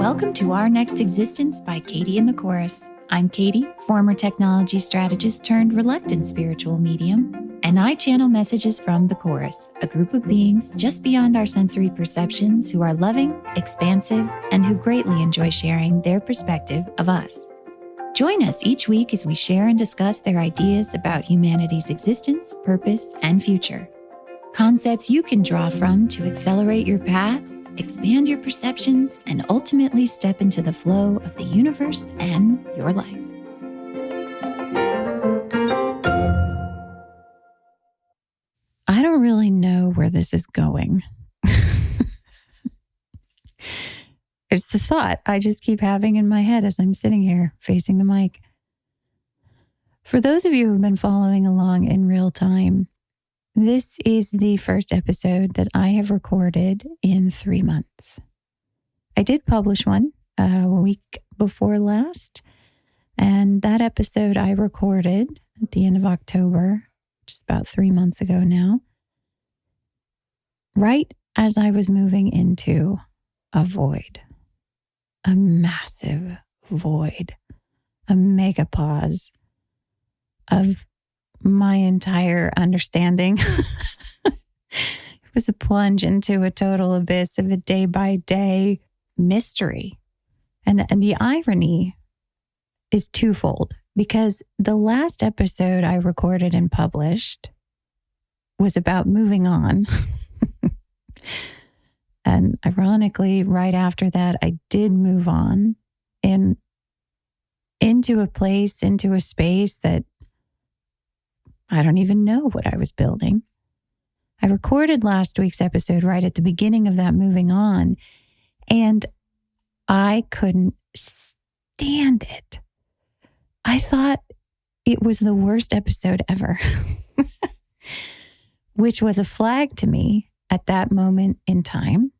Welcome to Our Next Existence by Katie and the Chorus. I'm Katie, former technology strategist turned reluctant spiritual medium, and I channel messages from the Chorus, a group of beings just beyond our sensory perceptions who are loving, expansive, and who greatly enjoy sharing their perspective of us. Join us each week as we share and discuss their ideas about humanity's existence, purpose, and future. Concepts you can draw from to accelerate your path, expand your perceptions, and ultimately step into the flow of the universe and your life. I don't really know where this is going. It's the thought I just keep having in my head as I'm sitting here facing the mic. For those of you who've been following along in real time, this is the first episode that I have recorded in 3 months. I did publish one a week before last, and that episode I recorded at the end of October, just about 3 months ago now, right as I was moving into a void, a massive void, a mega pause of my entire understanding. It was a plunge into a total abyss of a day-by-day mystery. And the irony is twofold, because the last episode I recorded and published was about moving on. And ironically, right after that, I did move on into a place, into a space that I don't even know what I was building. I recorded last week's episode right at the beginning of that moving on, and I couldn't stand it. I thought it was the worst episode ever, which was a flag to me at that moment in time,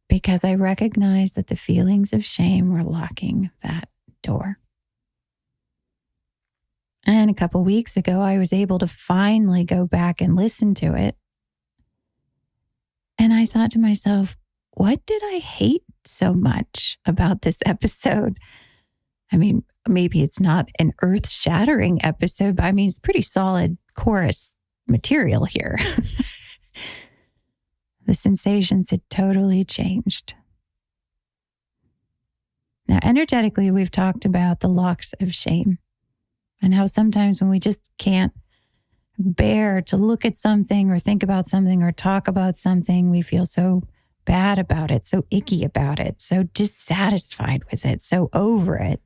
because I recognized that the feelings of shame were locking that door. And a couple weeks ago, I was able to finally go back and listen to it. And I thought to myself, what did I hate so much about this episode? I mean, maybe it's not an earth-shattering episode, but I mean, it's pretty solid chorus material here. The sensations had totally changed. Now, energetically, we've talked about the locks of shame. And how sometimes when we just can't bear to look at something or think about something or talk about something, we feel so bad about it, so icky about it, so dissatisfied with it, so over it.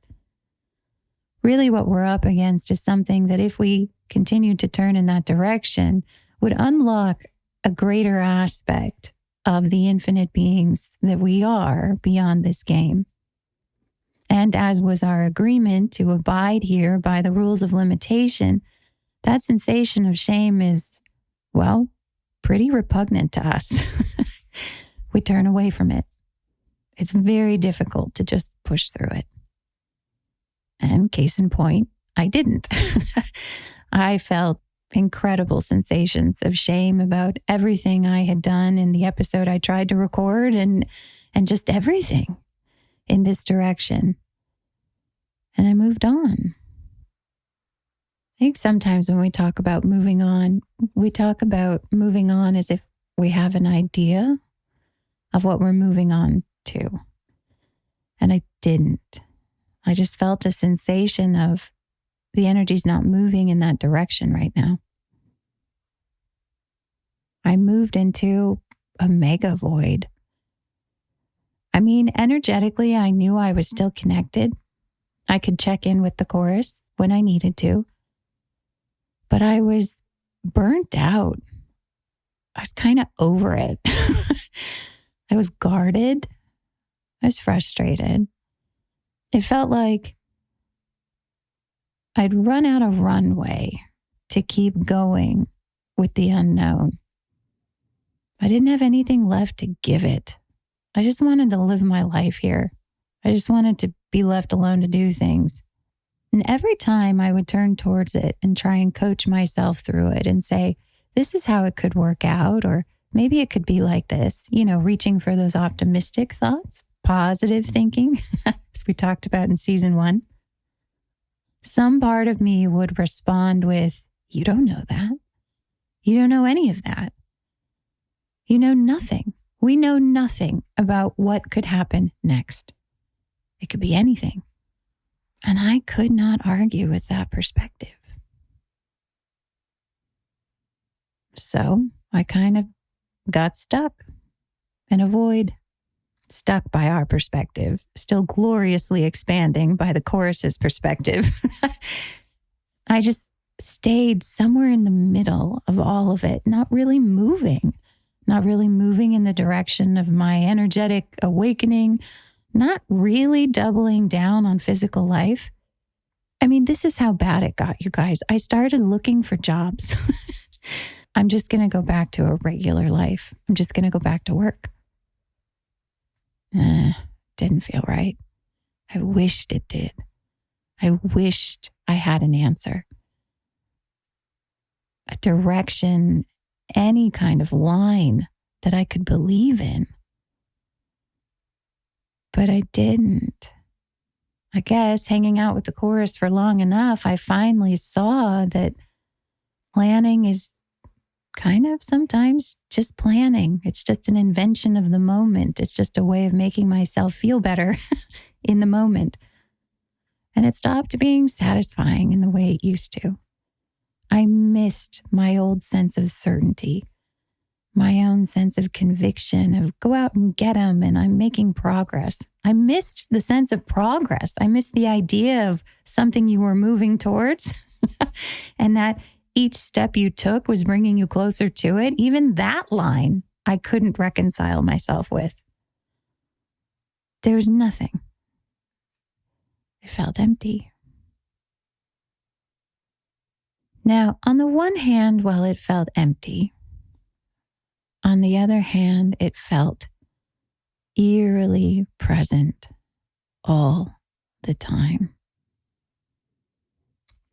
Really what we're up against is something that if we continue to turn in that direction would unlock a greater aspect of the infinite beings that we are beyond this game. And as was our agreement to abide here by the rules of limitation, that sensation of shame is, well, pretty repugnant to us. We turn away from it. It's very difficult to just push through it. And case in point, I didn't. I felt incredible sensations of shame about everything I had done in the episode I tried to record and just everything in this direction. And I moved on. I think sometimes when we talk about moving on, we talk about moving on as if we have an idea of what we're moving on to. And I didn't. I just felt a sensation of the energy's not moving in that direction right now. I moved into a mega void. I mean, energetically, I knew I was still connected. I could check in with the chorus when I needed to. But I was burnt out. I was kind of over it. I was guarded. I was frustrated. It felt like I'd run out of runway to keep going with the unknown. I didn't have anything left to give it. I just wanted to live my life here. I just wanted to be left alone to do things. And every time I would turn towards it and try and coach myself through it and say, this is how it could work out, or maybe it could be like this, reaching for those optimistic thoughts, positive thinking, as we talked about in season 1, some part of me would respond with, you don't know that. You don't know any of that. You know nothing. We know nothing about what could happen next. It could be anything. And I could not argue with that perspective. So I kind of got stuck in a void, stuck by our perspective, still gloriously expanding by the chorus's perspective. I just stayed somewhere in the middle of all of it, not really moving in the direction of my energetic awakening, not really doubling down on physical life. I mean, this is how bad it got, you guys. I started looking for jobs. I'm just going to go back to a regular life. I'm just going to go back to work. Didn't feel right. I wished it did. I wished I had an answer, a direction, any kind of line that I could believe in. But I didn't. I guess hanging out with the chorus for long enough, I finally saw that planning is kind of sometimes just planning. It's just an invention of the moment. It's just a way of making myself feel better in the moment. And it stopped being satisfying in the way it used to. I missed my old sense of certainty, my own sense of conviction of go out and get them and I'm making progress. I missed the sense of progress. I missed the idea of something you were moving towards and that each step you took was bringing you closer to it. Even that line, I couldn't reconcile myself with. There was nothing. It felt empty. Now, on the one hand, while it felt empty, on the other hand, it felt eerily present all the time.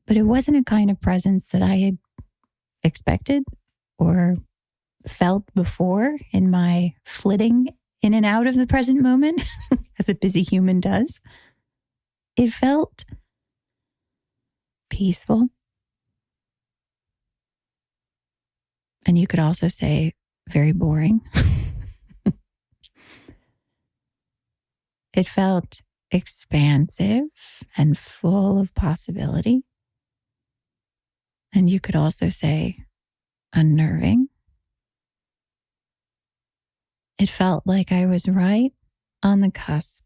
But it wasn't a kind of presence that I had expected or felt before in my flitting in and out of the present moment, as a busy human does. It felt peaceful. And you could also say very boring. It felt expansive and full of possibility. And you could also say unnerving. It felt like I was right on the cusp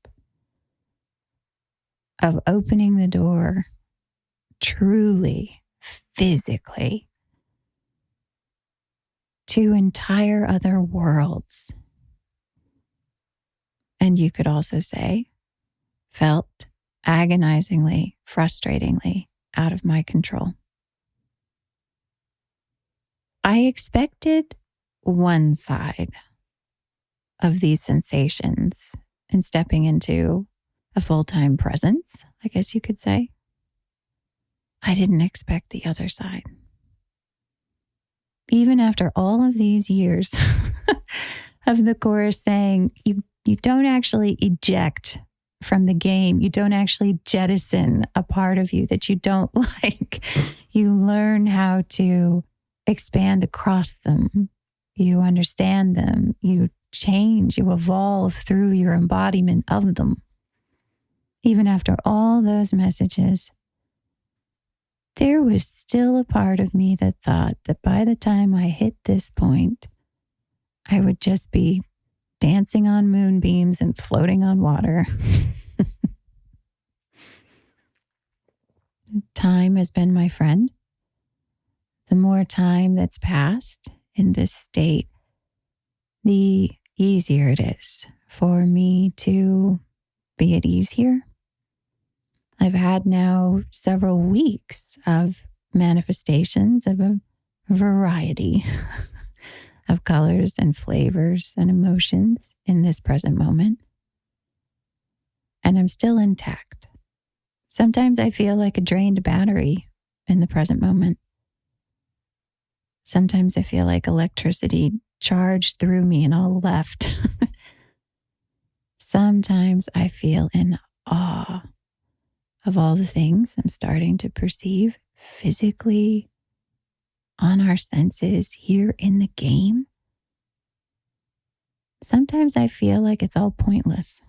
of opening the door truly, physically, to entire other worlds. And you could also say, felt agonizingly, frustratingly out of my control. I expected one side of these sensations in stepping into a full-time presence, I guess you could say. I didn't expect the other side. Even after all of these years of the chorus saying, you don't actually eject from the game. You don't actually jettison a part of you that you don't like. You learn how to expand across them. You understand them. You change. You evolve through your embodiment of them. Even after all those messages, there was still a part of me that thought that by the time I hit this point, I would just be dancing on moonbeams and floating on water. Time has been my friend. The more time that's passed in this state, the easier it is for me to be at ease here. I've had now several weeks of manifestations of a variety of colors and flavors and emotions in this present moment. And I'm still intact. Sometimes I feel like a drained battery in the present moment. Sometimes I feel like electricity charged through me and all left. Sometimes I feel in awe of all the things I'm starting to perceive physically on our senses here in the game. Sometimes I feel like it's all pointless.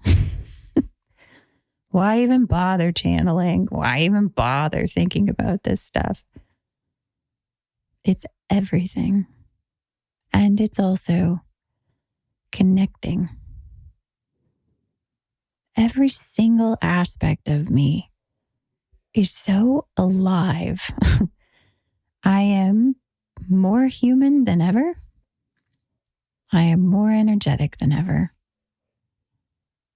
Why even bother channeling? Why even bother thinking about this stuff? It's everything. And it's also connecting. Every single aspect of me is so alive. I am more human than ever. I am more energetic than ever.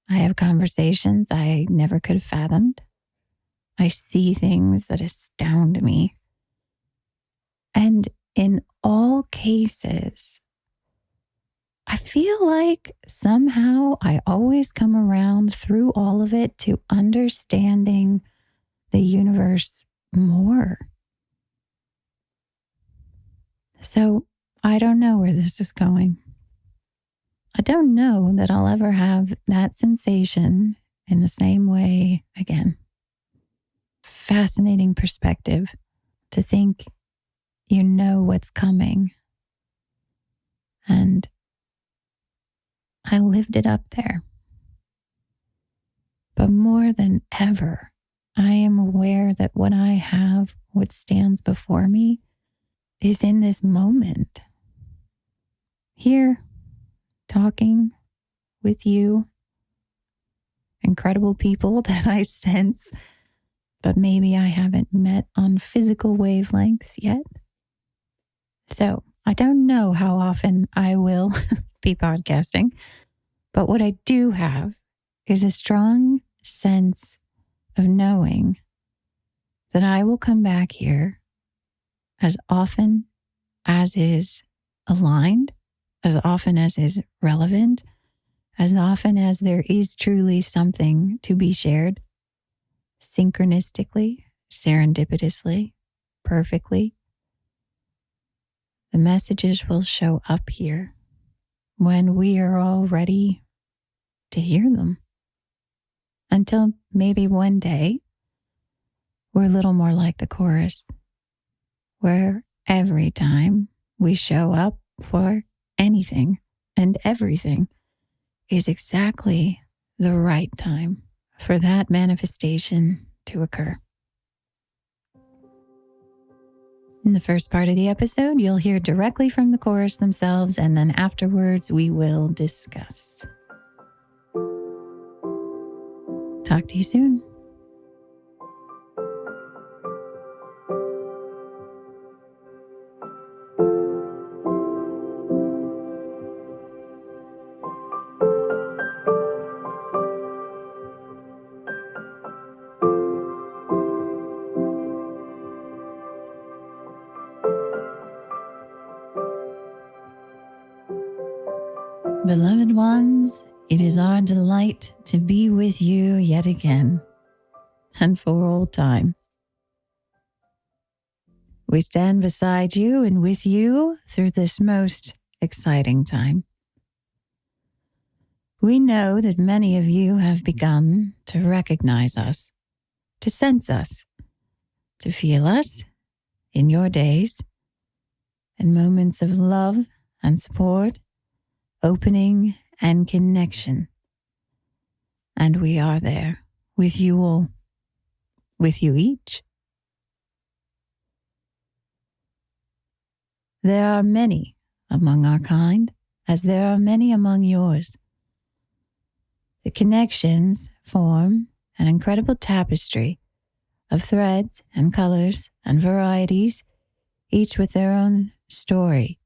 I have conversations I never could have fathomed. I see things that astound me. And in all cases, I feel like somehow I always come around through all of it to understanding the universe more. So I don't know where this is going. I don't know that I'll ever have that sensation in the same way again. Fascinating perspective to think you know what's coming. And I lived it up there. But more than ever, I am aware that what I have, what stands before me, is in this moment. Here, talking with you, incredible people that I sense, but maybe I haven't met on physical wavelengths yet. So I don't know how often I will be podcasting, but what I do have is a strong sense of knowing that I will come back here as often as is aligned, as often as is relevant, as often as there is truly something to be shared, synchronistically, serendipitously, perfectly. The messages will show up here when we are all ready to hear them. Until maybe one day, we're a little more like the chorus, where every time we show up for anything and everything is exactly the right time for that manifestation to occur. In the first part of the episode, you'll hear directly from the chorus themselves, and then afterwards we will discuss. Talk to you soon. Beloved ones, it is our delight to be with you yet again, and for all time. We stand beside you and with you through this most exciting time. We know that many of you have begun to recognize us, to sense us, to feel us in your days and moments of love and support, opening and connection. And we are there with you all, with you each. There are many among our kind, as there are many among yours. The connections form an incredible tapestry of threads and colors and varieties, each with their own story,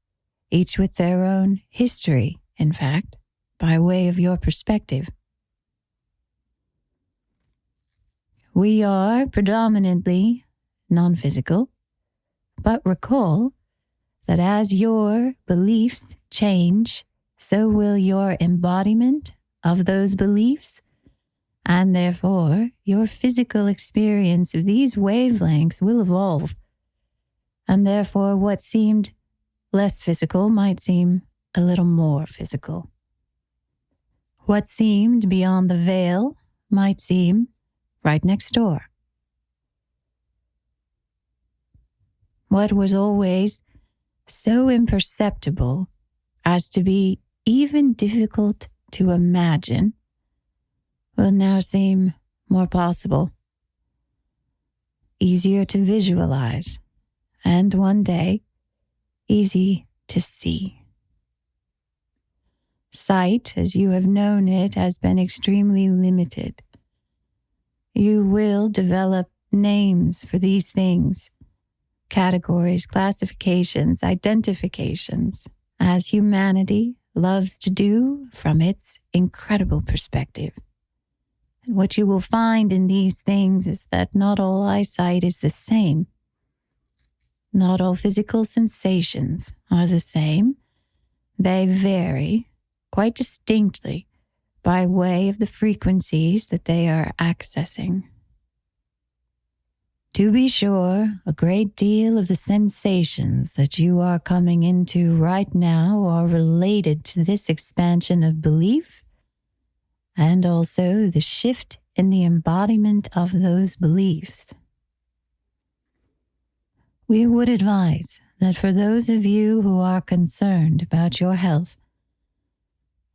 each with their own history, in fact, by way of your perspective. We are predominantly non-physical, but recall that as your beliefs change, so will your embodiment of those beliefs, and therefore your physical experience of these wavelengths will evolve. And therefore what seemed less physical might seem a little more physical. What seemed beyond the veil might seem right next door. What was always so imperceptible as to be even difficult to imagine will now seem more possible, easier to visualize, and one day, easy to see. Sight, as you have known it, has been extremely limited. You will develop names for these things, categories, classifications, identifications, as humanity loves to do from its incredible perspective. And what you will find in these things is that not all eyesight is the same. Not all physical sensations are the same. They vary quite distinctly by way of the frequencies that they are accessing. To be sure, a great deal of the sensations that you are coming into right now are related to this expansion of belief and also the shift in the embodiment of those beliefs. We would advise that for those of you who are concerned about your health,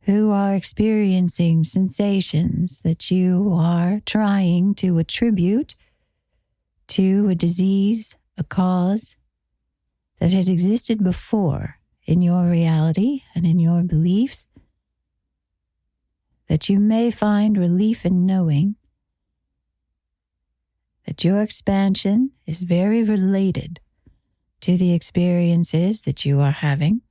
who are experiencing sensations that you are trying to attribute to a disease, a cause that has existed before in your reality and in your beliefs, that you may find relief in knowing that your expansion is very related to the experiences that you are having,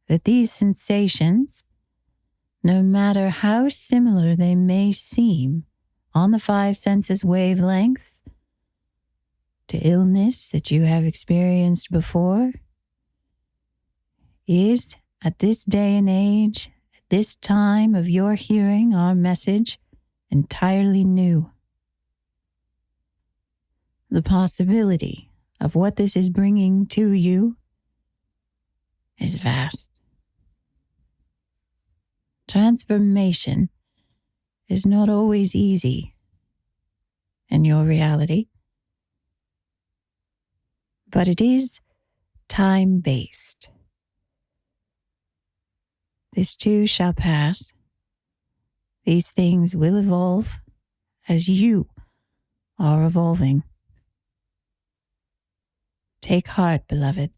that these sensations, no matter how similar they may seem on the five senses wavelength to illness that you have experienced before, is at this day and age, at this time of your hearing our message, entirely new. The possibility of what this is bringing to you is vast. Transformation is not always easy in your reality, but it is time-based. This too shall pass. These things will evolve as you are evolving. Take heart, beloved.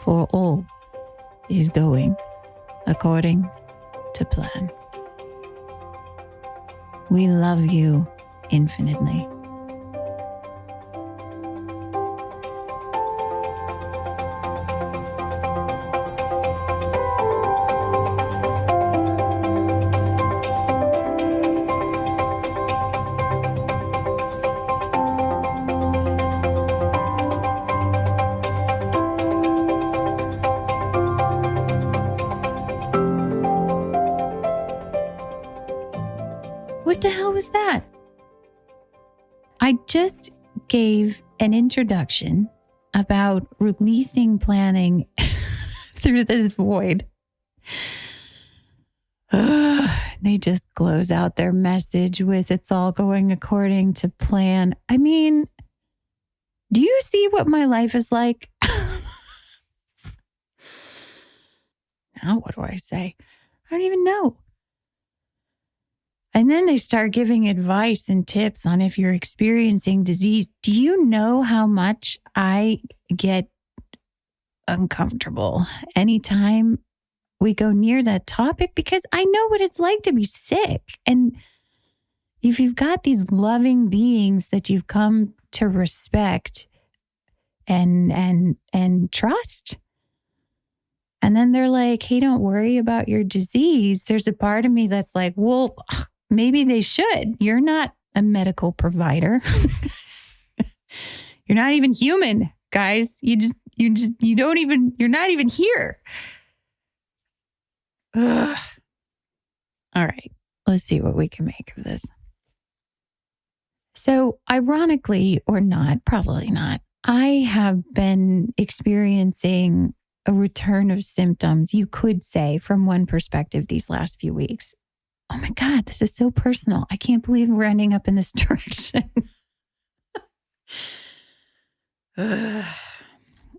For all is going according to plan. We love you infinitely. What the hell was that? I just gave an introduction about releasing planning through this void. They just close out their message with "it's all going according to plan." I mean, do you see what my life is like? Now what do I say? I don't even know. And then they start giving advice and tips on if you're experiencing disease. Do you know how much I get uncomfortable anytime we go near that topic? Because I know what it's like to be sick. And if you've got these loving beings that you've come to respect and trust, and then they're like, "Hey, don't worry about your disease," there's a part of me that's like, well, maybe they should. You're not a medical provider. You're not even human, guys. You're not even here. Ugh. All right, let's see what we can make of this. So, ironically or not, probably not, I have been experiencing a return of symptoms, you could say, from one perspective these last few weeks. Oh my God, this is so personal. I can't believe we're ending up in this direction.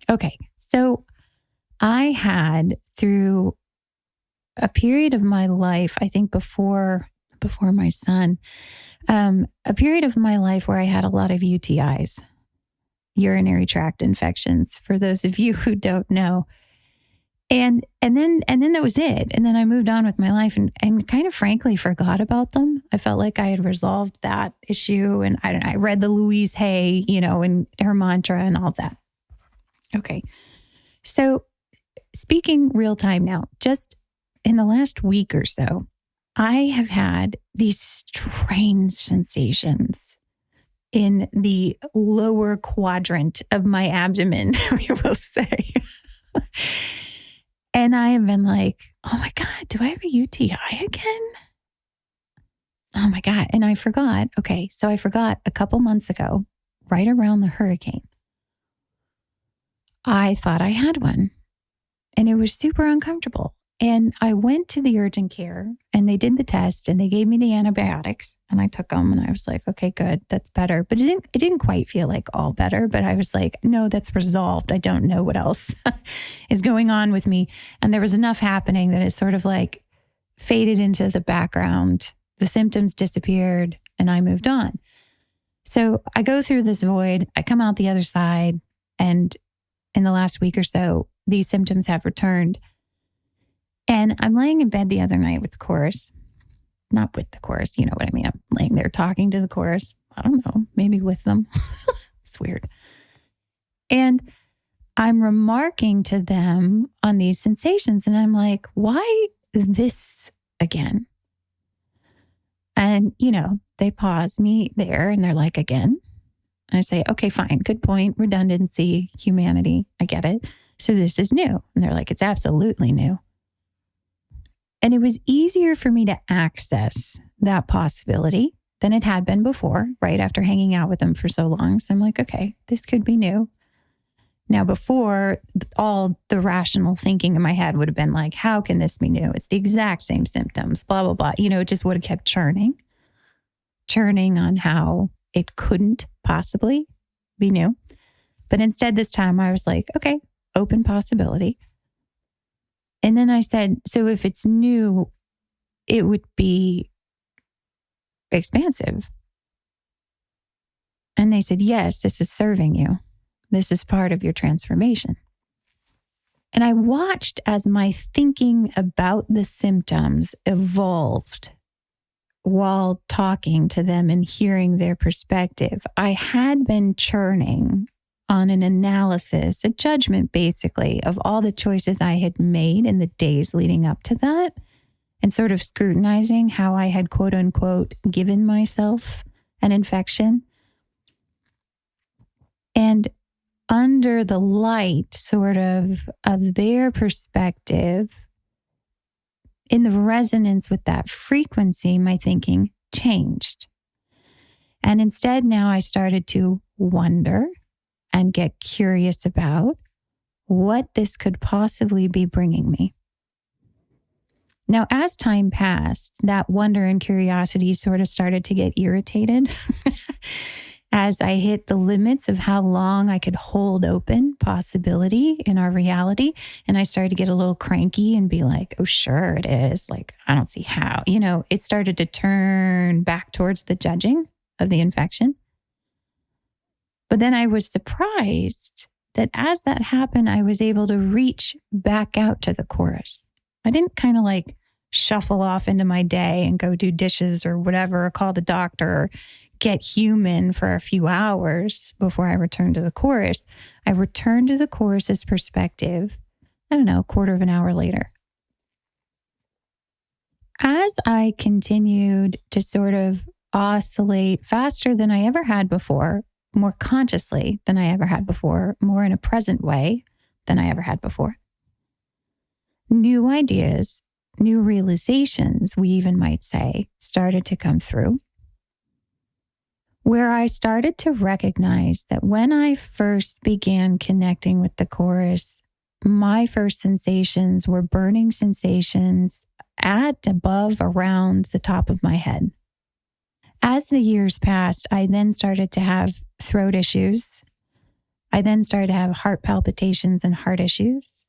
Okay, so I had through a period of my life, I think before my son, a period of my life where I had a lot of UTIs, urinary tract infections, for those of you who don't know. And then that was it. And then I moved on with my life and kind of frankly forgot about them. I felt like I had resolved that issue. And I read the Louise Hay, and her mantra and all that. Okay. So speaking real time now, just in the last week or so, I have had these strange sensations in the lower quadrant of my abdomen, we will say. And I have been like, oh my God, do I have a UTI again? Oh my God. And I forgot. Okay. So I forgot a couple months ago, right around the hurricane, I thought I had one and it was super uncomfortable. And I went to the urgent care and they did the test and they gave me the antibiotics and I took them and I was like, okay, good. That's better. But it didn't quite feel like all better, but I was like, no, that's resolved. I don't know what else is going on with me. And there was enough happening that it sort of like faded into the background. The symptoms disappeared and I moved on. So I go through this void. I come out the other side. And in the last week or so, these symptoms have returned. And I'm laying in bed the other night with the chorus, not with the chorus, you know what I mean? I'm laying there talking to the chorus. I don't know, maybe with them. It's weird. And I'm remarking to them on these sensations. And I'm like, why this again? And, they pause me there and they're like, again? And I say, okay, fine. Good point. Redundancy, humanity. I get it. So this is new. And they're like, it's absolutely new. And it was easier for me to access that possibility than it had been before, right? After hanging out with them for so long. So I'm like, okay, this could be new. Now, before, all the rational thinking in my head would have been like, how can this be new? It's the exact same symptoms, blah, blah, blah. It just would have kept churning on how it couldn't possibly be new. But instead, this time I was like, okay, open possibility. And then I said, so if it's new, it would be expansive. And they said, yes, this is serving you. This is part of your transformation. And I watched as my thinking about the symptoms evolved while talking to them and hearing their perspective. I had been churning on an analysis, a judgment basically, of all the choices I had made in the days leading up to that, and sort of scrutinizing how I had, quote unquote, given myself an infection. And under the light sort of their perspective, in the resonance with that frequency, my thinking changed. And instead, now I started to wonder and get curious about what this could possibly be bringing me. Now, as time passed, that wonder and curiosity sort of started to get irritated as I hit the limits of how long I could hold open possibility in our reality. And I started to get a little cranky and be like, oh, sure it is. Like, I don't see how. It started to turn back towards the judging of the infection. But then I was surprised that as that happened, I was able to reach back out to the chorus. I didn't kind of like shuffle off into my day and go do dishes or whatever, or call the doctor, or get human for a few hours before I returned to the chorus. I returned to the chorus's perspective, I don't know, a quarter of an hour later. As I continued to sort of oscillate faster than I ever had before, more consciously than I ever had before, more in a present way than I ever had before, new ideas, new realizations, we even might say, started to come through. where I started to recognize that when I first began connecting with the chorus, my first sensations were burning sensations at, above, around the top of my head. As the years passed, I then started to have throat issues. I then started to have heart palpitations and heart issues.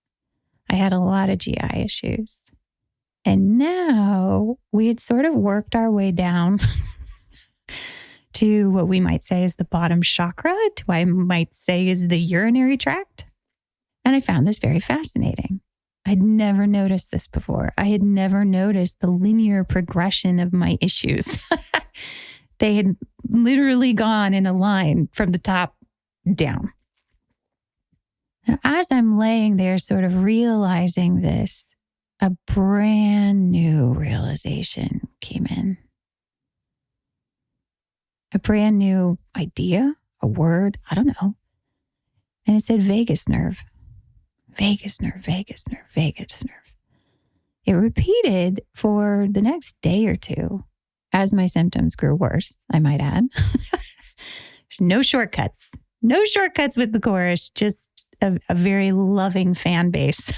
I had a lot of GI issues. And now we had sort of worked our way down to what we might say is the bottom chakra, to what I might say is the urinary tract. And I found this very fascinating. I'd never noticed this before. I had never noticed the linear progression of my issues. They had literally gone in a line from the top down. Now, as I'm laying there sort of realizing this, a brand new realization came in. A brand new idea, a word, I don't know. And it said vagus nerve. Vagus nerve, vagus nerve, vagus nerve. It repeated for the next day or two as my symptoms grew worse, I might add. There's no shortcuts. No shortcuts with the chorus, just a very loving fan base.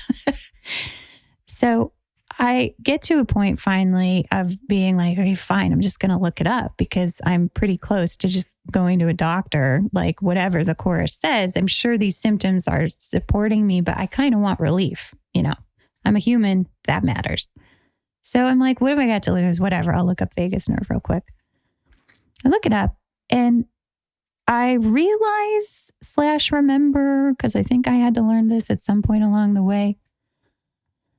So I get to a point finally of being like, okay, fine, I'm just going to look it up because I'm pretty close to just going to a doctor, like whatever the chorus says. I'm sure these symptoms are supporting me, but I kind of want relief. You know, I'm a human, that matters. So I'm like, what have I got to lose? Whatever, I'll look up vagus nerve real quick. I look it up and I realize / remember, because I think I had to learn this at some point along the way,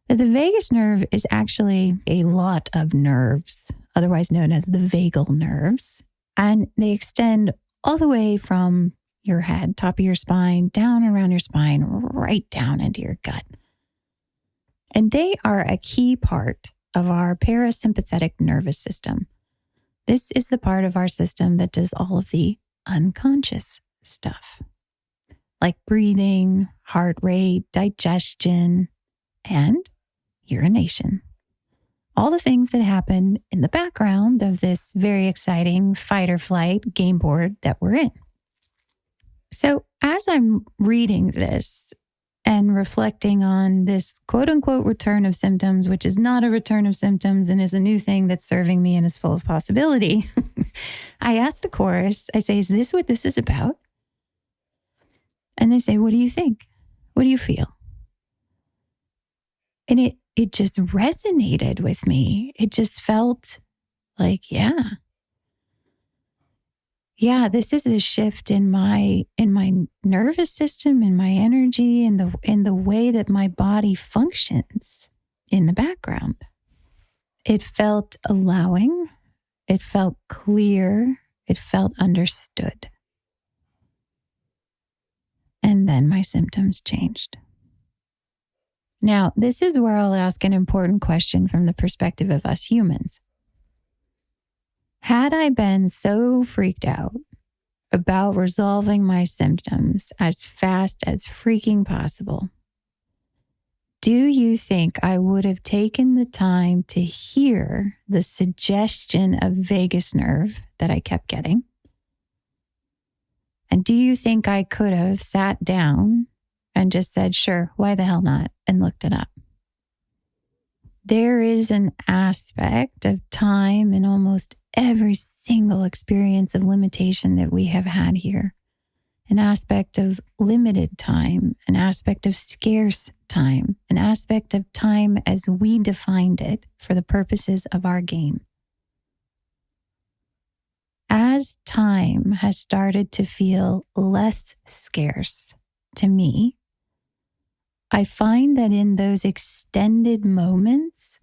that the vagus nerve is actually a lot of nerves, otherwise known as the vagal nerves. And they extend all the way from your head, top of your spine, down around your spine, right down into your gut. And they are a key part of our parasympathetic nervous system. This is the part of our system that does all of the unconscious stuff, like breathing, heart rate, digestion, and urination. All the things that happen in the background of this very exciting fight or flight game board that we're in. So as I'm reading this and reflecting on this quote unquote return of symptoms, which is not a return of symptoms and is a new thing that's serving me and is full of possibility, I ask the chorus, I say, is this what this is about? And they say, what do you think? What do you feel? And it just resonated with me. It just felt like, yeah, this is a shift in my nervous system, in my energy, in the way that my body functions in the background. It felt allowing. It felt clear. It felt understood. And then my symptoms changed. Now, this is where I'll ask an important question from the perspective of us humans. Had I been so freaked out about resolving my symptoms as fast as freaking possible, do you think I would have taken the time to hear the suggestion of vagus nerve that I kept getting? And do you think I could have sat down and just said, sure, why the hell not, and looked it up? There is an aspect of time in almost every single experience of limitation that we have had here. An aspect of limited time, an aspect of scarce time, an aspect of time as we defined it for the purposes of our game. As time has started to feel less scarce to me, I find that in those extended moments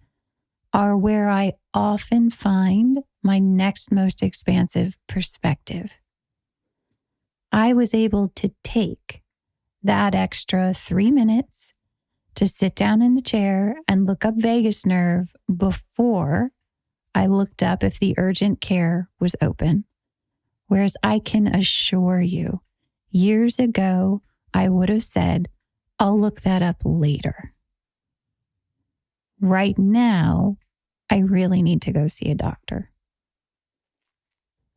are where I often find my next most expansive perspective. I was able to take that extra 3 minutes to sit down in the chair and look up vagus nerve before I looked up if the urgent care was open. Whereas I can assure you, years ago, I would have said, I'll look that up later. Right now, I really need to go see a doctor.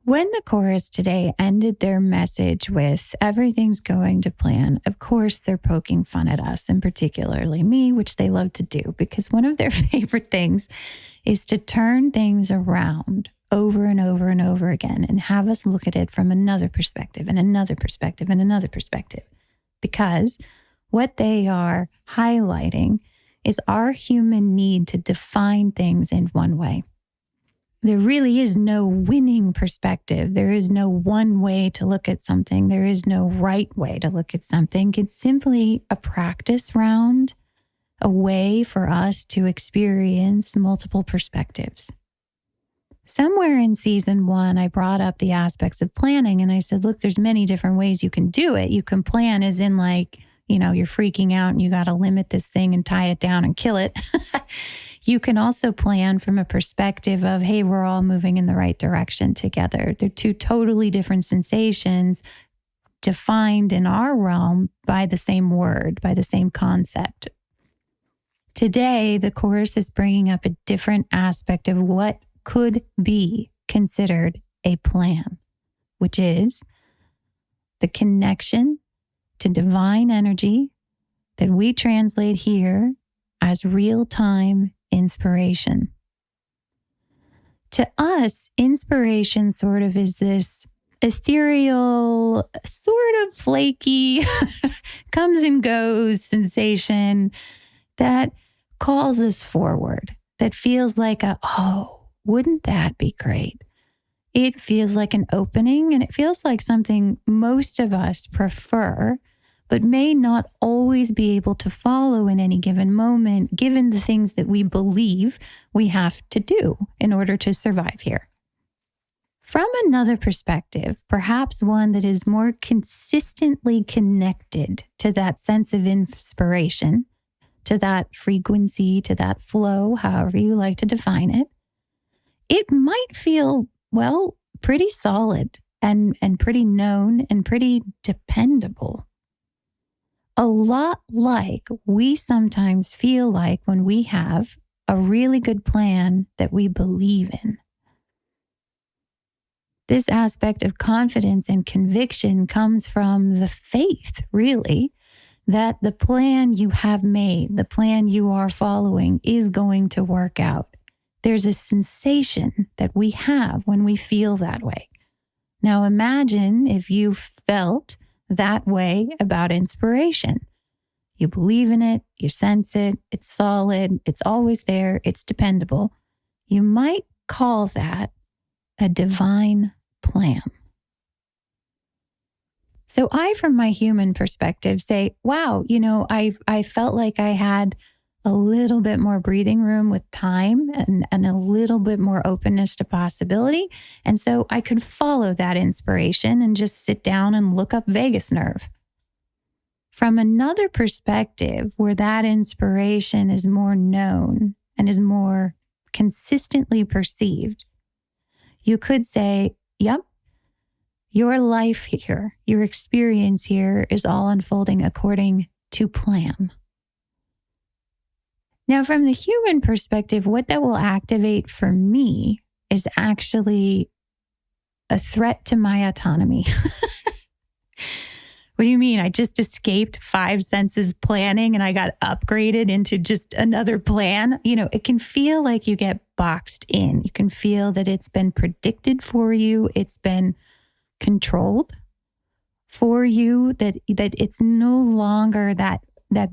When the chorus today ended their message with everything's going to plan, of course, they're poking fun at us, and particularly me, which they love to do, because one of their favorite things is to turn things around over and over and over again and have us look at it from another perspective and another perspective and another perspective. Because what they are highlighting is our human need to define things in one way. There really is no winning perspective. There is no one way to look at something. There is no right way to look at something. It's simply a practice round, a way for us to experience multiple perspectives. Somewhere in season 1, I brought up the aspects of planning and I said, look, there's many different ways you can do it. You can plan as in like, you're freaking out and you got to limit this thing and tie it down and kill it. You can also plan from a perspective of, hey, we're all moving in the right direction together. They're two totally different sensations defined in our realm by the same word, by the same concept. Today, the course is bringing up a different aspect of what could be considered a plan, which is the connection to divine energy that we translate here as real-time inspiration. To us, inspiration sort of is this ethereal, sort of flaky, comes and goes sensation that calls us forward, that feels like wouldn't that be great? It feels like an opening, and it feels like something most of us prefer, but may not always be able to follow in any given moment, given the things that we believe we have to do in order to survive here. From another perspective, perhaps one that is more consistently connected to that sense of inspiration, to that frequency, to that flow, however you like to define it, it might feel, pretty solid and pretty known and pretty dependable. A lot like we sometimes feel like when we have a really good plan that we believe in. This aspect of confidence and conviction comes from the faith, really, that the plan you have made, the plan you are following is going to work out. There's a sensation that we have when we feel that way. Now imagine if you felt that way about inspiration. You believe in it, you sense it, it's solid, it's always there, it's dependable. You might call that a divine plan. So I, from my human perspective, say, wow, I felt like I had a little bit more breathing room with time and a little bit more openness to possibility. And so I could follow that inspiration and just sit down and look up vagus nerve. From another perspective, where that inspiration is more known and is more consistently perceived, you could say, yep, your life here, your experience here is all unfolding according to plan. Now, from the human perspective, what that will activate for me is actually a threat to my autonomy. What do you mean? I just escaped 5 senses planning and I got upgraded into just another plan? It can feel like you get boxed in. You can feel that it's been predicted for you. It's been controlled for you, that it's no longer that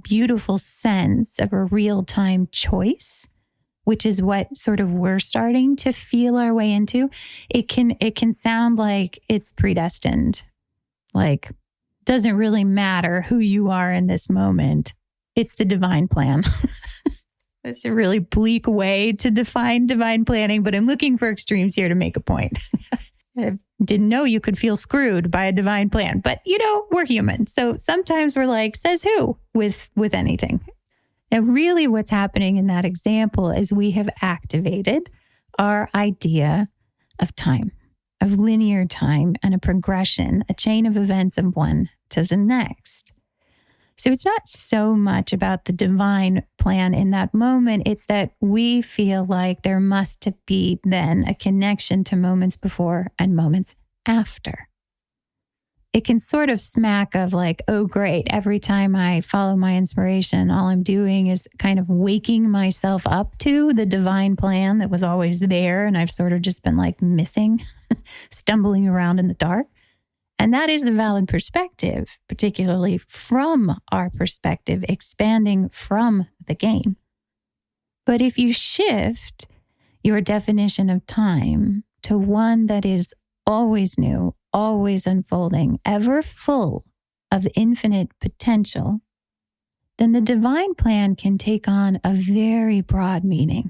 beautiful sense of a real-time choice, which is what sort of we're starting to feel our way into. It can sound like it's predestined, like doesn't really matter who you are in this moment. It's the divine plan. That's a really bleak way to define divine planning, but I'm looking for extremes here to make a point. I didn't know you could feel screwed by a divine plan, but we're human. So sometimes we're like, says who with anything. And really what's happening in that example is we have activated our idea of time, of linear time and a progression, a chain of events of one to the next. So it's not so much about the divine plan in that moment. It's that we feel like there must be then a connection to moments before and moments after. It can sort of smack of like, oh, great. Every time I follow my inspiration, all I'm doing is kind of waking myself up to the divine plan that was always there. And I've sort of just been like missing, stumbling around in the dark. And that is a valid perspective, particularly from our perspective, expanding from the game. But if you shift your definition of time to one that is always new, always unfolding, ever full of infinite potential, then the divine plan can take on a very broad meaning,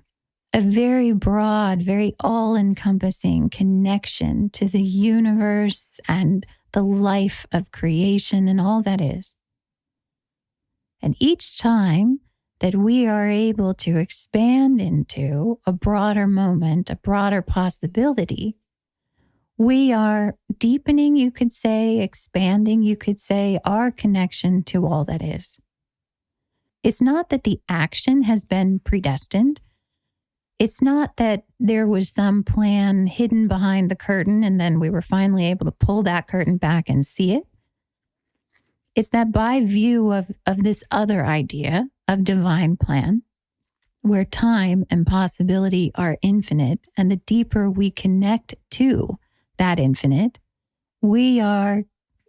a very broad, very all-encompassing connection to the universe and the life of creation and all that is. And each time that we are able to expand into a broader moment, a broader possibility, we are deepening, you could say, expanding, you could say, our connection to all that is. It's not that the action has been predestined. It's not that there was some plan hidden behind the curtain and then we were finally able to pull that curtain back and see it. It's that by view of this other idea of divine plan, where time and possibility are infinite, and the deeper we connect to that infinite, we are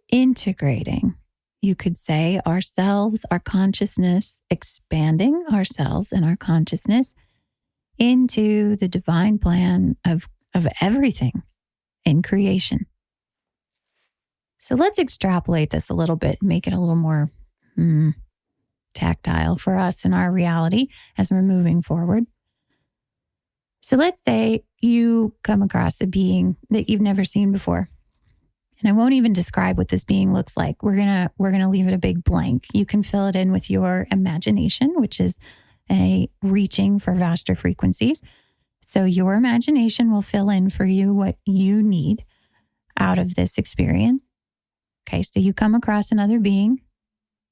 integrating, you could say, ourselves, our consciousness, expanding ourselves and our consciousness into the divine plan of everything in creation. So let's extrapolate this a little bit, make it a little more tactile for us in our reality as we're moving forward. So let's say you come across a being that you've never seen before. And I won't even describe what this being looks like. We're gonna leave it a big blank. You can fill it in with your imagination, which is a reaching for vaster frequencies. So your imagination will fill in for you what you need out of this experience. Okay, so you come across another being,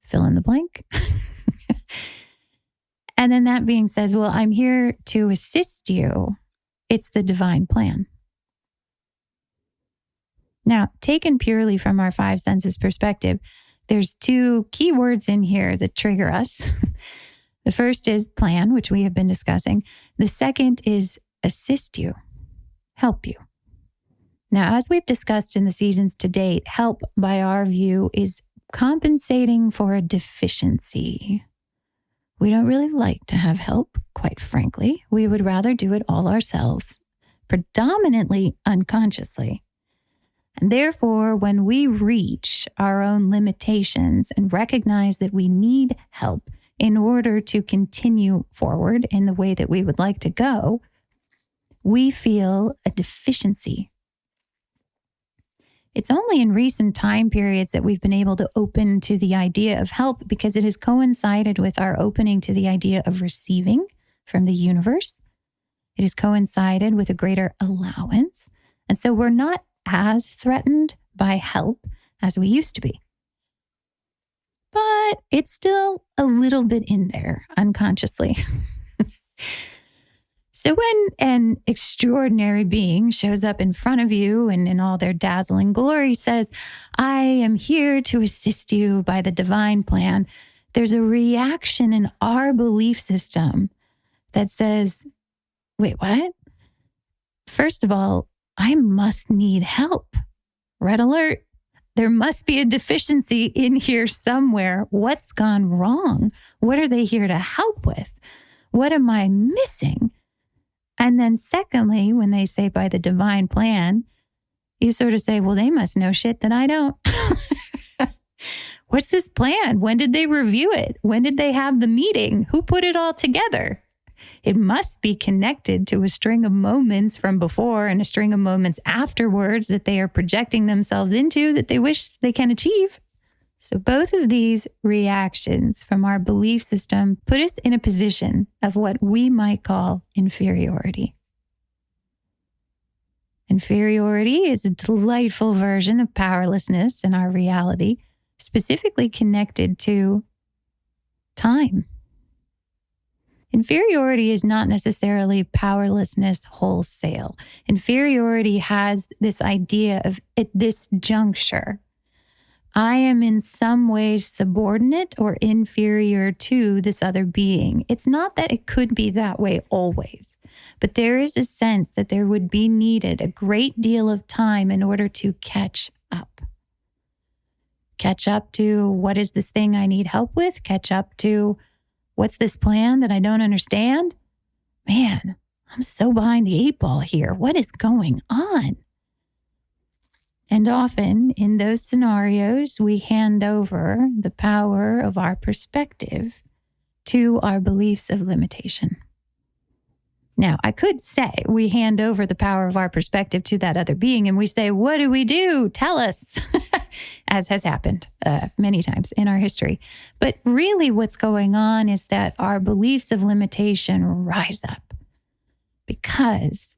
fill in the blank. And then that being says, well, I'm here to assist you. It's the divine plan. Now, taken purely from our five senses perspective, there's two key words in here that trigger us. The first is plan, which we have been discussing. The second is assist you, help you. Now, as we've discussed in the seasons to date, help by our view is compensating for a deficiency. We don't really like to have help, quite frankly. We would rather do it all ourselves, predominantly unconsciously. And therefore, when we reach our own limitations and recognize that we need help in order to continue forward in the way that we would like to go, we feel a deficiency. It's only in recent time periods that we've been able to open to the idea of help because it has coincided with our opening to the idea of receiving from the universe. It has coincided with a greater allowance. And so we're not as threatened by help as we used to be. But it's still a little bit in there unconsciously. So when an extraordinary being shows up in front of you and in all their dazzling glory says, I am here to assist you by the divine plan, there's a reaction in our belief system that says, wait, what? First of all, I must need help. Red alert. There must be a deficiency in here somewhere. What's gone wrong? What are they here to help with? What am I missing? And then secondly, when they say by the divine plan, you sort of say, well, they must know shit that I don't. What's this plan? When did they review it? When did they have the meeting? Who put it all together? It must be connected to a string of moments from before and a string of moments afterwards that they are projecting themselves into that they wish they can achieve. So both of these reactions from our belief system put us in a position of what we might call inferiority. Inferiority is a delightful version of powerlessness in our reality, specifically connected to time. Inferiority is not necessarily powerlessness wholesale. Inferiority has this idea of at this juncture, I am in some ways subordinate or inferior to this other being. It's not that it could be that way always, but there is a sense that there would be needed a great deal of time in order to catch up. Catch up to what is this thing I need help with? Catch up to what's this plan that I don't understand? Man, I'm so behind the eight ball here. What is going on? And often in those scenarios, we hand over the power of our perspective to our beliefs of limitation. Now, I could say we hand over the power of our perspective to that other being and we say, what do we do? Tell us, as has happened many times in our history. But really what's going on is that our beliefs of limitation rise up. Because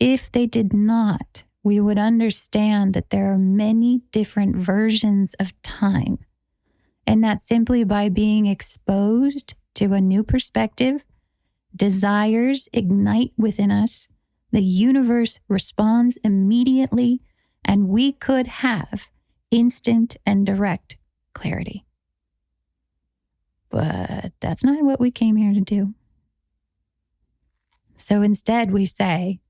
if they did not, we would understand that there are many different versions of time. And that simply by being exposed to a new perspective, desires ignite within us, the universe responds immediately, and we could have instant and direct clarity. But that's not what we came here to do. So instead we say,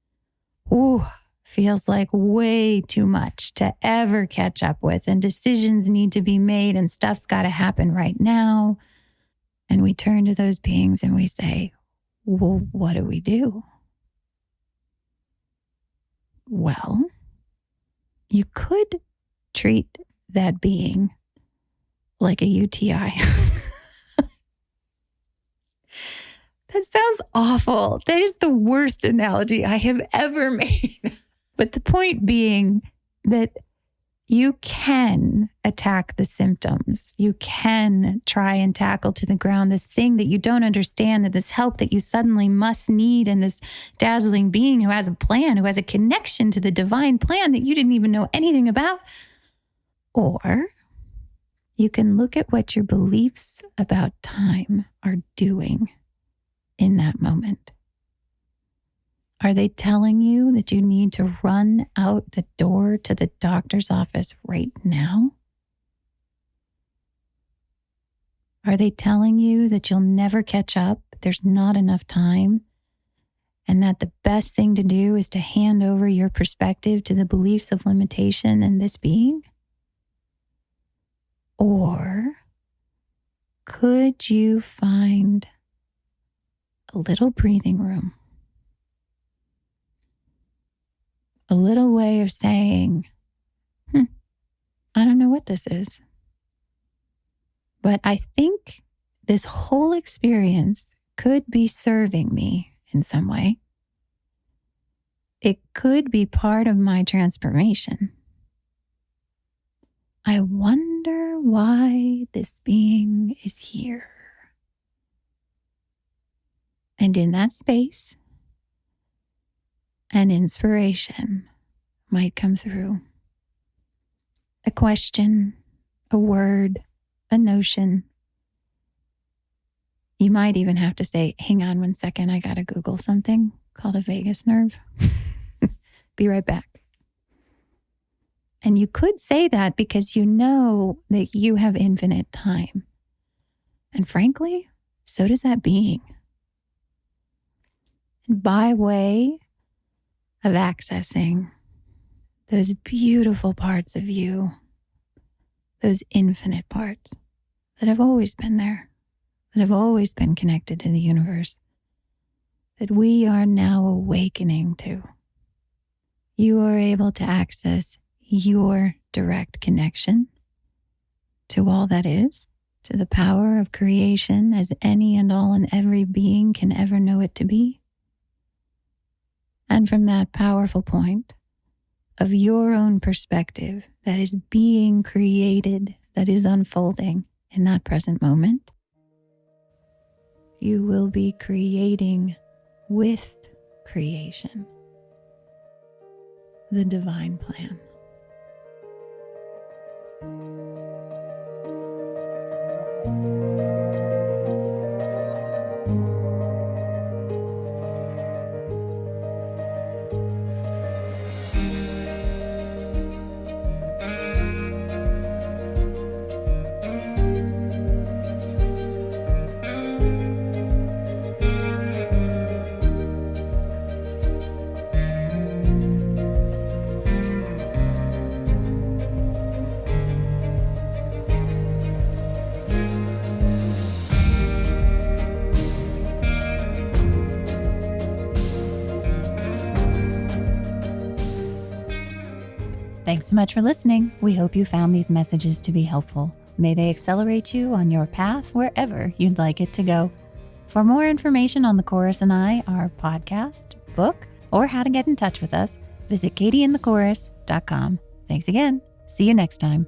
ooh, feels like way too much to ever catch up with, and decisions need to be made and stuff's got to happen right now. And we turn to those beings and we say, well, what do we do? Well, you could treat that being like a UTI. That sounds awful. That is the worst analogy I have ever made. But the point being that you can attack the symptoms. You can try and tackle to the ground this thing that you don't understand, and this help that you suddenly must need, and this dazzling being who has a plan, who has a connection to the divine plan that you didn't even know anything about. Or you can look at what your beliefs about time are doing in that moment. Are they telling you that you need to run out the door to the doctor's office right now? Are they telling you that you'll never catch up, there's not enough time, and that the best thing to do is to hand over your perspective to the beliefs of limitation and this being? Or could you find a little breathing room? A little way of saying, I don't know what this is, but I think this whole experience could be serving me in some way. It could be part of my transformation. I wonder why this being is here. And in that space, an inspiration might come through. A question, a word, a notion. You might even have to say, hang on 1 second, I gotta Google something called a vagus nerve. Be right back. And you could say that because you know that you have infinite time. And frankly, so does that being. And by way of accessing those beautiful parts of you, those infinite parts that have always been there, that have always been connected to the universe, that we are now awakening to, you are able to access your direct connection to all that is, to the power of creation as any and all and every being can ever know it to be. And from that powerful point of your own perspective that is being created, that is unfolding in that present moment, you will be creating with creation the divine plan. Thanks so much for listening. We hope you found these messages to be helpful. May they accelerate you on your path wherever you'd like it to go. For more information on The Chorus and I, our podcast, book, or how to get in touch with us, visit katieandthechorus.com. Thanks again. See you next time.